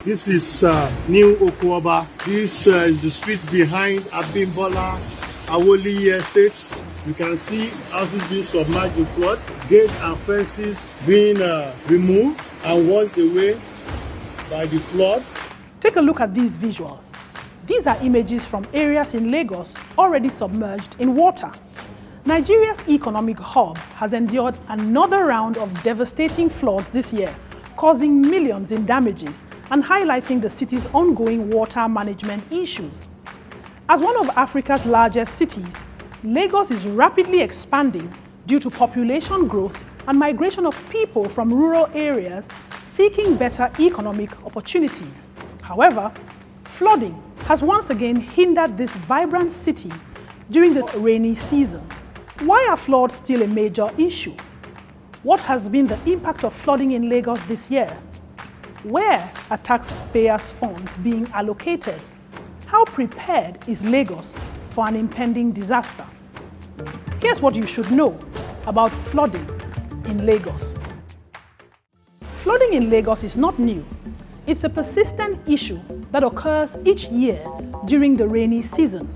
This is New Okwaba. This is the street behind Abimbola Awoli Estate. You can see houses being submerged in flood, gates and fences being removed and washed away by the flood. Take a look at these visuals. These are images from areas in Lagos already submerged in water. Nigeria's economic hub has endured another round of devastating floods this year, causing millions in damages and highlighting the city's ongoing water management issues. As one of Africa's largest cities, Lagos is rapidly expanding due to population growth and migration of people from rural areas seeking better economic opportunities. However, flooding has once again hindered this vibrant city during the rainy season. Why are floods still a major issue? What has been the impact of flooding in Lagos this year? Where are taxpayers' funds being allocated? How prepared is Lagos for an impending disaster? Here's what you should know about flooding in Lagos. Flooding in Lagos is not new. It's a persistent issue that occurs each year during the rainy season.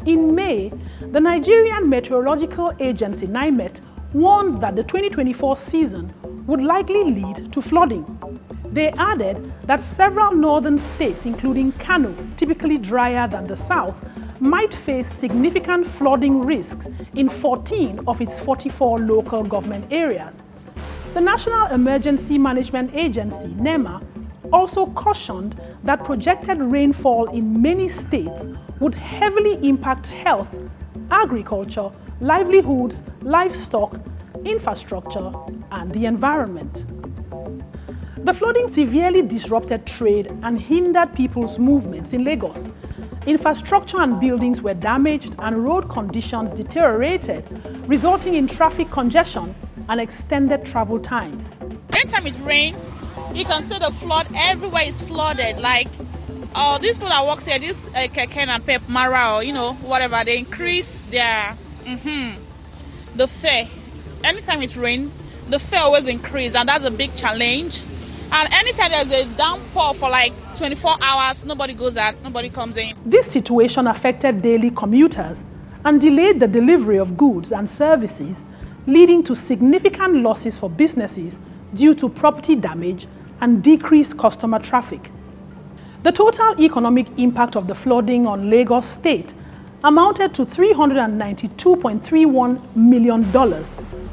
In May, the Nigerian Meteorological Agency (NIMET) warned that the 2024 season would likely lead to flooding. They added that several northern states, including Kano, typically drier than the south, might face significant flooding risks in 14 of its 44 local government areas. The National Emergency Management Agency (NEMA) also cautioned that projected rainfall in many states would heavily impact health, agriculture, livelihoods, livestock, infrastructure, and the environment. The flooding severely disrupted trade and hindered people's movements in Lagos. Infrastructure and buildings were damaged and road conditions deteriorated, resulting in traffic congestion and extended travel times. Anytime it rains, you can see the flood. Everywhere is flooded. Like these people that work here, this Keken and Pep Mara, or whatever, they increase their the fare. Anytime it rains, the fare always increase, and that's a big challenge. And anytime there's a downpour for like 24 hours, nobody goes out, nobody comes in. This situation affected daily commuters and delayed the delivery of goods and services, leading to significant losses for businesses due to property damage and decreased customer traffic. The total economic impact of the flooding on Lagos State amounted to $392.31 million.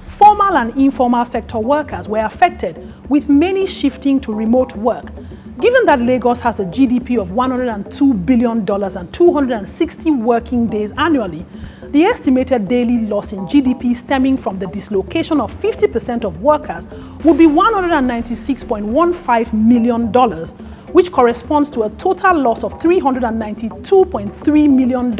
Formal and informal sector workers were affected, with many shifting to remote work. Given that Lagos has a GDP of $102 billion and 260 working days annually, the estimated daily loss in GDP stemming from the dislocation of 50% of workers would be $196.15 million, which corresponds to a total loss of $392.3 million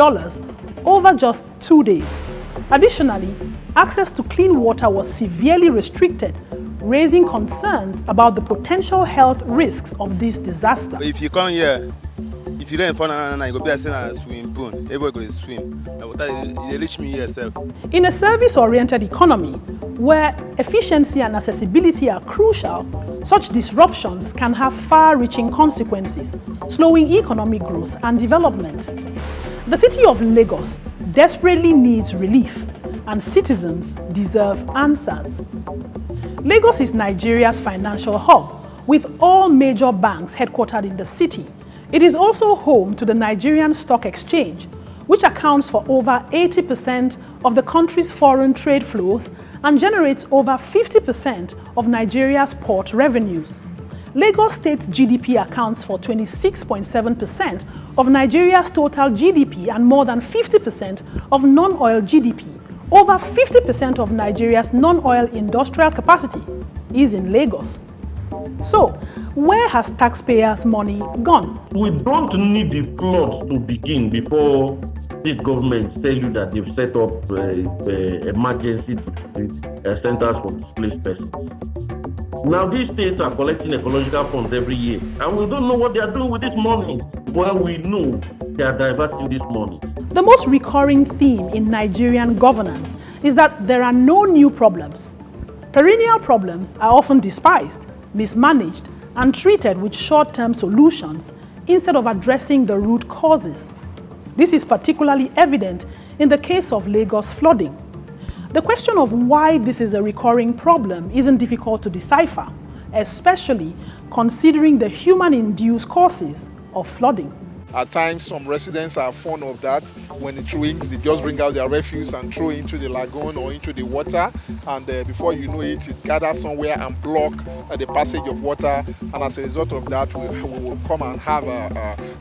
over just 2 days. Additionally, access to clean water was severely restricted, raising concerns about the potential health risks of this disaster. If you come here, if you don't find you go be a swimming pool. Everybody go swim. You reach me here yourself. In a service-oriented economy, where efficiency and accessibility are crucial, such disruptions can have far-reaching consequences, slowing economic growth and development. The city of Lagos desperately needs relief, and citizens deserve answers. Lagos is Nigeria's financial hub, with all major banks headquartered in the city. It is also home to the Nigerian Stock Exchange, which accounts for over 80% of the country's foreign trade flows and generates over 50% of Nigeria's port revenues. Lagos State's GDP accounts for 26.7% of Nigeria's total GDP and more than 50% of non-oil GDP. Over 50% of Nigeria's non-oil industrial capacity is in Lagos. So, where has taxpayers' money gone? We don't need the flood to begin before state governments tell you that they've set up emergency centers for displaced persons. Now, these states are collecting ecological funds every year, and we don't know what they are doing with this money. Well, we know they are diverting this money. The most recurring theme in Nigerian governance is that there are no new problems. Perennial problems are often despised, mismanaged, and treated with short-term solutions instead of addressing the root causes. This is particularly evident in the case of Lagos flooding. The question of why this is a recurring problem isn't difficult to decipher, especially considering the human-induced causes of flooding. At times, some residents are fond of that. When it rains, they just bring out their refuse and throw it into the lagoon or into the water. And before you know it, it gathers somewhere and block the passage of water. And as a result of that, we will come and have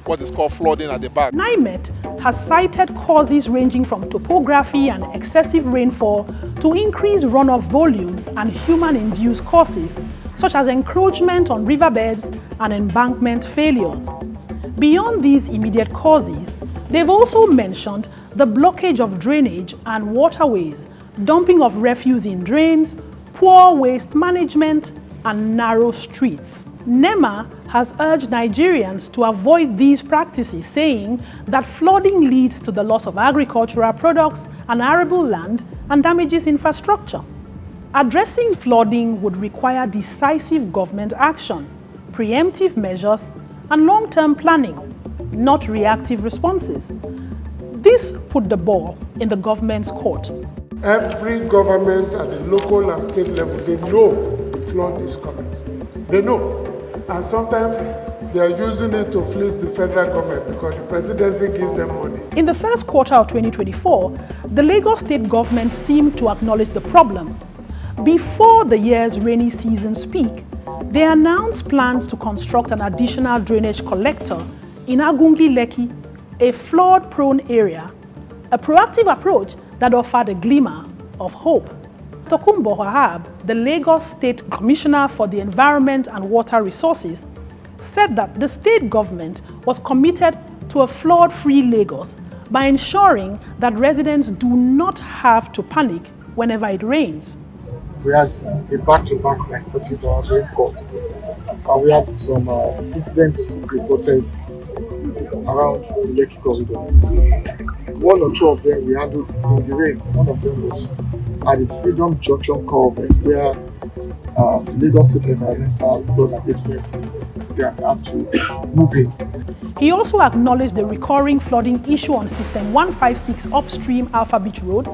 what is called flooding at the back. NIMET has cited causes ranging from topography and excessive rainfall to increased runoff volumes and human-induced causes, such as encroachment on riverbeds and embankment failures. Beyond these immediate causes, they've also mentioned the blockage of drainage and waterways, dumping of refuse in drains, poor waste management, and narrow streets. NEMA has urged Nigerians to avoid these practices, saying that flooding leads to the loss of agricultural products and arable land and damages infrastructure. Addressing flooding would require decisive government action, preemptive measures, and long-term planning, not reactive responses. This put the ball in the government's court. Every government at the local and state level, they know the flood is coming. They know. And sometimes they are using it to fleece the federal government because the presidency gives them money. In the first quarter of 2024, the Lagos state government seemed to acknowledge the problem. Before the year's rainy season's peak, they announced plans to construct an additional drainage collector in Agungi Lekki, a flood-prone area, a proactive approach that offered a glimmer of hope. Tokunbo Wahab, the Lagos State Commissioner for the Environment and Water Resources, said that the state government was committed to a flood-free Lagos by ensuring that residents do not have to panic whenever it rains. We had a back-to-back like 48 hours rainfall, and we had some incidents reported around the Lekki corridor. One or two of them we handled in the rain. One of them was at the Freedom Junction culvert where Lagos State Environmental Flood Abatement they have to move in. He also acknowledged the recurring flooding issue on System 156 upstream Alpha Beach Road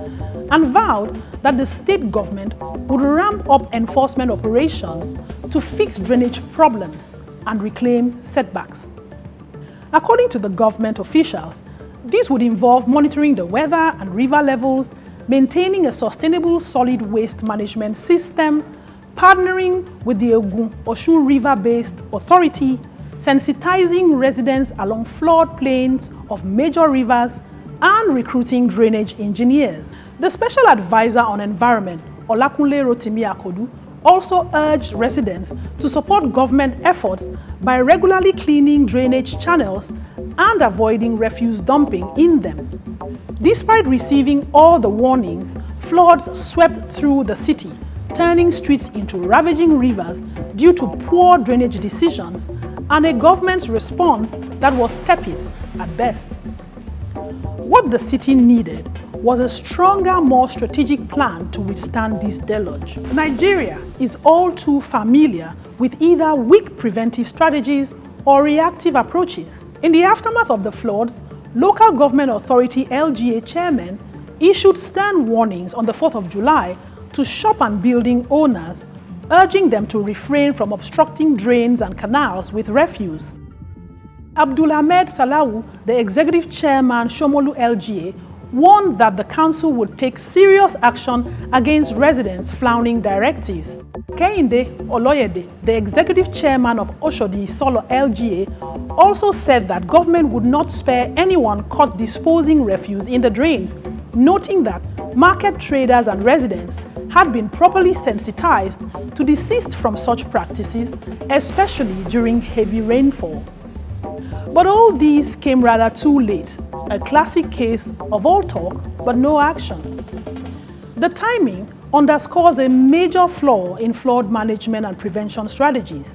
and vowed that the state government would ramp up enforcement operations to fix drainage problems and reclaim setbacks. According to the government officials, this would involve monitoring the weather and river levels, maintaining a sustainable solid waste management system, partnering with the Ogun-Osun River-based authority, sensitizing residents along floodplains of major rivers, and recruiting drainage engineers. The Special Advisor on Environment, Olakunle Rotimi Akodu, also urged residents to support government efforts by regularly cleaning drainage channels and avoiding refuse dumping in them. Despite receiving all the warnings, floods swept through the city, turning streets into ravaging rivers due to poor drainage decisions and a government's response that was tepid at best. What the city needed was a stronger, more strategic plan to withstand this deluge. Nigeria is all too familiar with either weak preventive strategies or reactive approaches. In the aftermath of the floods, local government authority LGA chairman issued stern warnings on the 4th of July to shop and building owners, urging them to refrain from obstructing drains and canals with refuse. Abdul Ahmed Salawu, the executive chairman Shomolu LGA, warned that the council would take serious action against residents flouting directives. Kehinde Oloyede, the executive chairman of Oshodi Solo LGA, also said that government would not spare anyone caught disposing refuse in the drains, noting that market traders and residents had been properly sensitized to desist from such practices, especially during heavy rainfall. But all these came rather too late, a classic case of all talk but no action. The timing underscores a major flaw in flood management and prevention strategies.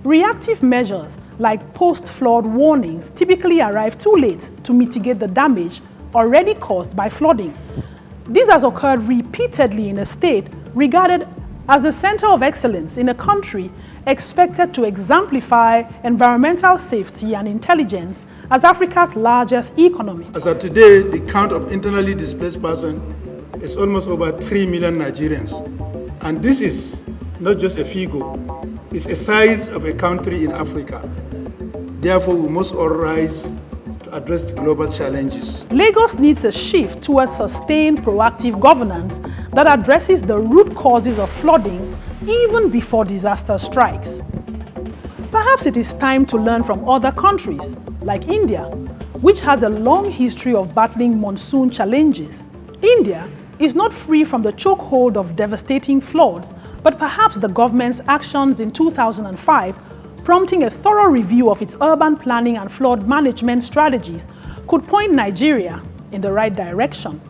Reactive measures like post-flood warnings typically arrive too late to mitigate the damage already caused by flooding. This has occurred repeatedly in a state regarded as the center of excellence in a country expected to exemplify environmental safety and intelligence as Africa's largest economy. As of today, the count of internally displaced persons is almost over 3 million Nigerians. And this is not just a figure, it's a size of a country in Africa. Therefore, we must all rise to address the global challenges. Lagos needs a shift towards sustained proactive governance that addresses the root causes of flooding even before disaster strikes. Perhaps it is time to learn from other countries, like India, which has a long history of battling monsoon challenges. India is not free from the chokehold of devastating floods, but perhaps the government's actions in 2005, prompting a thorough review of its urban planning and flood management strategies, could point Nigeria in the right direction.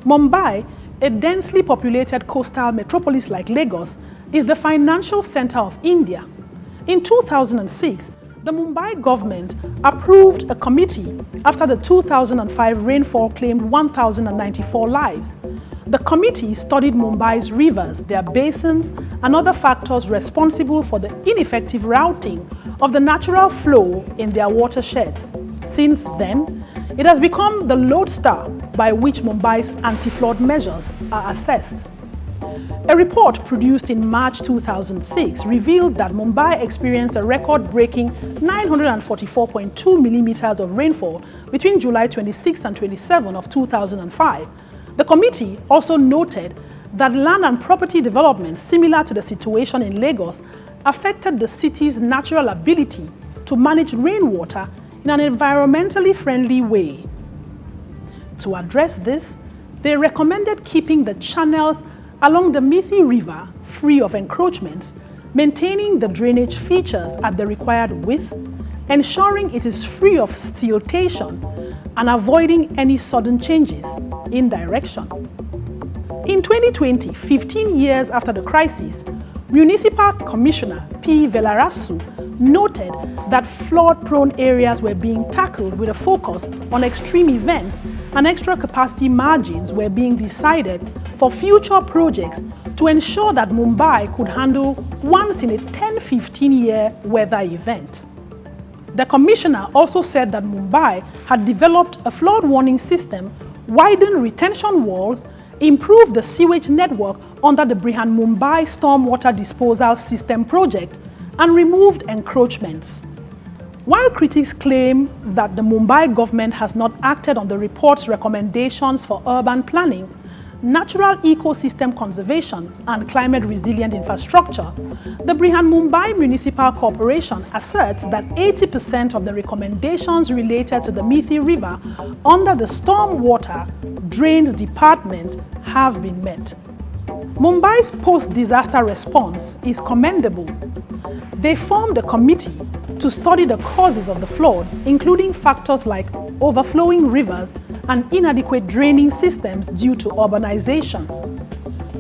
Mumbai, a densely populated coastal metropolis like Lagos, is the financial center of India. In 2006, the Mumbai government approved a committee after the 2005 rainfall claimed 1,094 lives. The committee studied Mumbai's rivers, their basins, and other factors responsible for the ineffective routing of the natural flow in their watersheds. Since then, it has become the lodestar by which Mumbai's anti-flood measures are assessed. A report produced in March 2006 revealed that Mumbai experienced a record-breaking 944.2 millimeters of rainfall between July 26 and 27 of 2005. The committee also noted that land and property development similar to the situation in Lagos affected the city's natural ability to manage rainwater in an environmentally friendly way. To address this, they recommended keeping the channels along the Mithi River free of encroachments, maintaining the drainage features at the required width, ensuring it is free of siltation, and avoiding any sudden changes in direction. In 2020, 15 years after the crisis, Municipal Commissioner P. Velarasu noted that flood-prone areas were being tackled with a focus on extreme events, and extra capacity margins were being decided for future projects to ensure that Mumbai could handle once in a 10-15 year weather event. The commissioner also said that Mumbai had developed a flood warning system, widened retention walls, improved the sewage network under the Brihan Mumbai Stormwater Disposal System project, and removed encroachments. While critics claim that the Mumbai government has not acted on the report's recommendations for urban planning, natural ecosystem conservation, and climate-resilient infrastructure, the Brihan Mumbai Municipal Corporation asserts that 80% of the recommendations related to the Mithi River under the Stormwater Drains Department have been met. Mumbai's post-disaster response is commendable. They formed a committee to study the causes of the floods, including factors like overflowing rivers and inadequate draining systems due to urbanization.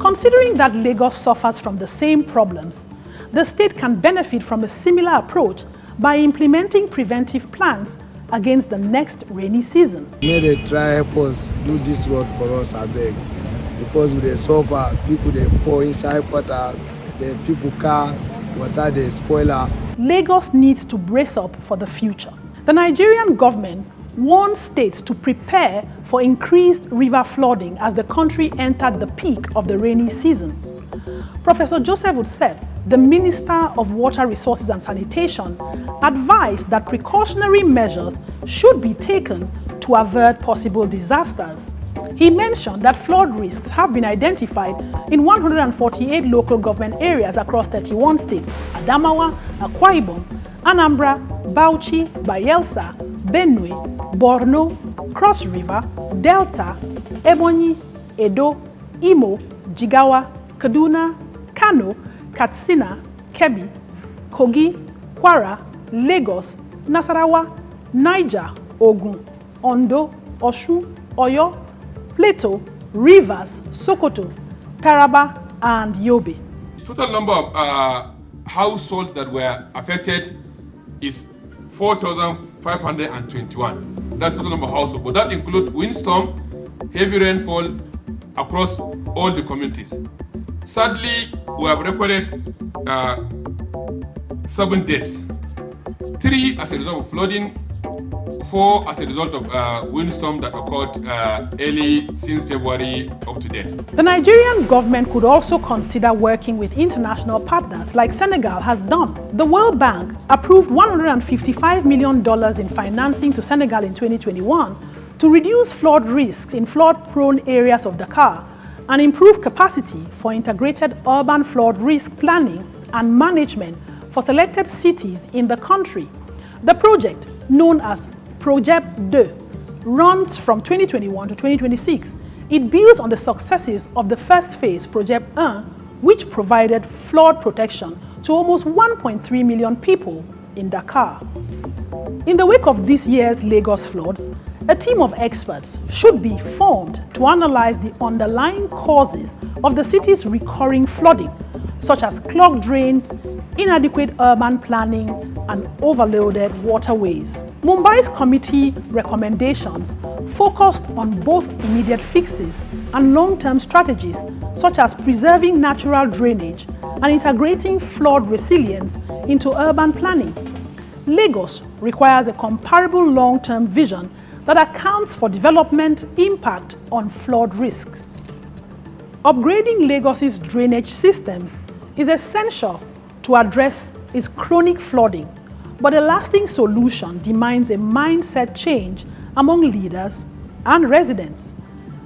Considering that Lagos suffers from the same problems, the state can benefit from a similar approach by implementing preventive plans against the next rainy season. May they try help us do this work for us, I beg. Because with the suffer, people they pour inside water, the people car, water they spoiler. Lagos needs to brace up for the future. The Nigerian government warned states to prepare for increased river flooding as the country entered the peak of the rainy season. Professor Joseph Utseth, the Minister of Water Resources and Sanitation, advised that precautionary measures should be taken to avert possible disasters. He mentioned that flood risks have been identified in 148 local government areas across 31 states: Adamawa, Akwa Ibom, Anambra, Bauchi, Bayelsa, Benue, Borno, Cross River, Delta, Ebonyi, Edo, Imo, Jigawa, Kaduna, Kano, Katsina, Kebbi, Kogi, Kwara, Lagos, Nasarawa, Niger, Ogun, Ondo, Osun, Oyo, Plateau, Rivers, Sokoto, Taraba, and Yobe. Total number of households that were affected is 4,521. That's total number of households, but that includes windstorm, heavy rainfall across all the communities. Sadly, we have recorded 7 deaths. 3 as a result of flooding, 4 as a result of windstorm that occurred early since February up to date. The Nigerian government could also consider working with international partners like Senegal has done. The World Bank approved $155 million in financing to Senegal in 2021 to reduce flood risks in flood-prone areas of Dakar and improve capacity for integrated urban flood risk planning and management for selected cities in the country. The project, known as Projet 2, runs from 2021 to 2026. It builds on the successes of the first phase, Projet 1, which provided flood protection to almost 1.3 million people in Dakar. In the wake of this year's Lagos floods, a team of experts should be formed to analyze the underlying causes of the city's recurring flooding, such as clogged drains, inadequate urban planning, and overloaded waterways. Mumbai's committee recommendations focused on both immediate fixes and long-term strategies, such as preserving natural drainage and integrating flood resilience into urban planning. Lagos requires a comparable long-term vision that accounts for development impact on flood risks. Upgrading Lagos's drainage systems is essential to address its chronic flooding, but a lasting solution demands a mindset change among leaders and residents.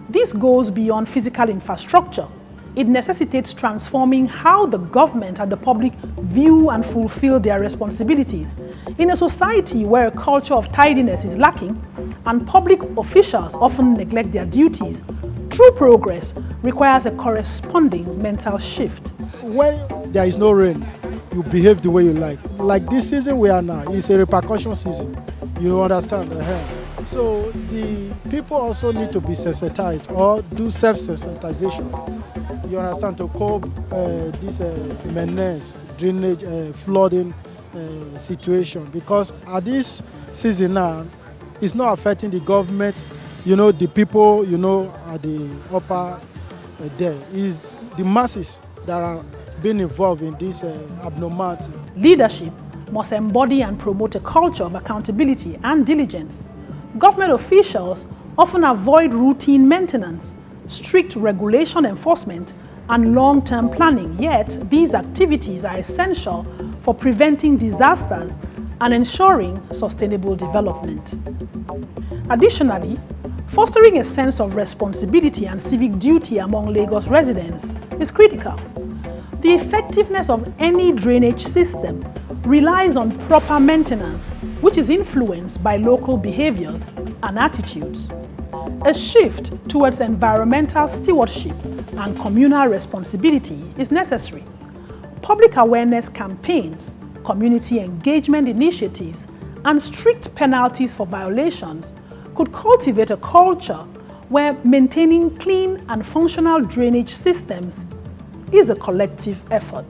This goes beyond physical infrastructure. It necessitates transforming how the government and the public view and fulfill their responsibilities. In a society where a culture of tidiness is lacking and public officials often neglect their duties, true progress requires a corresponding mental shift. When there is no rain, you behave the way you like. Like this season we are now, it's a repercussion season. You understand? So the people also need to be sensitized or do self-sensitization. You understand, to cope this menace, drainage, flooding situation, because at this season now, it's not affecting the government, the people, at the upper there. It's the masses that are being involved in this abnormality. Leadership must embody and promote a culture of accountability and diligence. Government officials often avoid routine maintenance, strict regulation enforcement, and long-term planning, yet these activities are essential for preventing disasters and ensuring sustainable development. Additionally, fostering a sense of responsibility and civic duty among Lagos residents is critical. The effectiveness of any drainage system relies on proper maintenance, which is influenced by local behaviors and attitudes. A shift towards environmental stewardship and communal responsibility is necessary. Public awareness campaigns, community engagement initiatives, and strict penalties for violations could cultivate a culture where maintaining clean and functional drainage systems is a collective effort.